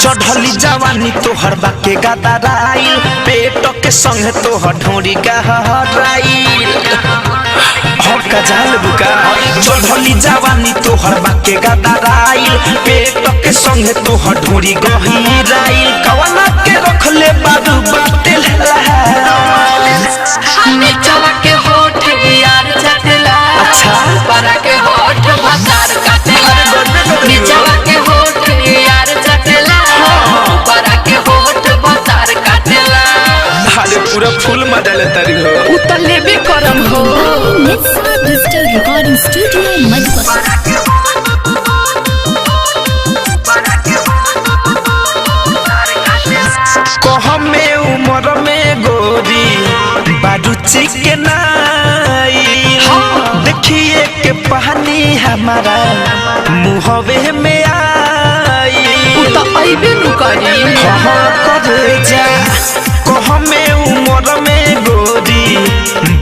चढ़ली जवानी तोहर बाके गदराइल पेट के संग तोहर ढोरी गहराइल बुका चढ़ली जवानी तोहर बाके गदराइल पेट के संग तोहर ढोरी गहराइल कवना के रखले बादू बातेल नीचवा के होठ यार चटला अच्छा ऊपरा के होठ भतार काटेला नीचवा के होठ यार चटला ऊपरा के होठ भतार काटेला हाले पूरा फुल मजा लेता रही हो उतले भी करम हो Nitsa Digital Recording Studio Madhubani। कहमे उम्र में गोरी बारू चिकनाई देखिए के पानी हमारा मुहवे में आई तो अइबे नु करी करे जा कहमे उम्र में गोरी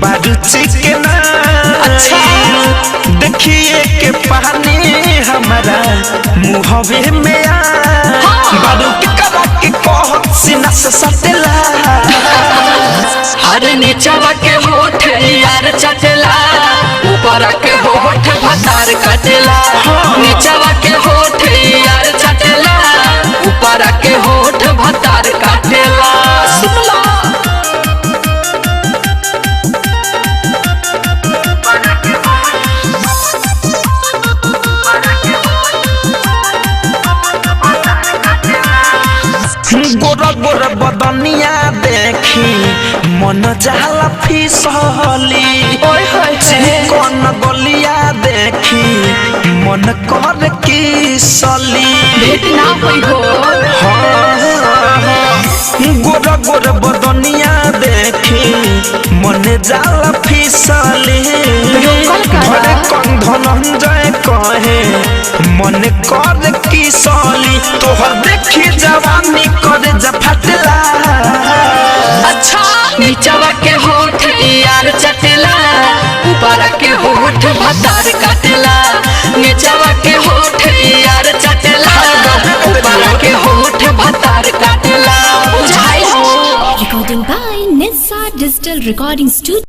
बारू चिकनाई देखिए के पानी हमारा मुहवे में आई बारू के करा के कह सीना से सटला हर नीचवा के होठ यार चटला ऊपरा के होठ भतार काटेला नीचवा के होठ यार चटला ऊपरा के होठ भतार काटेला सुनला गोरा गोरा बदनिया देखी मन जाला फिसली चिकन गलिया देखी मन कर की सली भेट ना होई हो गोरा गोरा बदनिया देखी मन जाला फिसली भले कौन धनंजय कहे मन कर की सली तोहर देखी जवानी करे जफटला अच्छा नीचवा के होठ यार चटला ऊपरा के होठ भतार काटेला नीचवा के होठ यार चटला ऊपरा के होठ भतार काटेला बुझाई हो Recording by Nitsa Digital Recording Studio।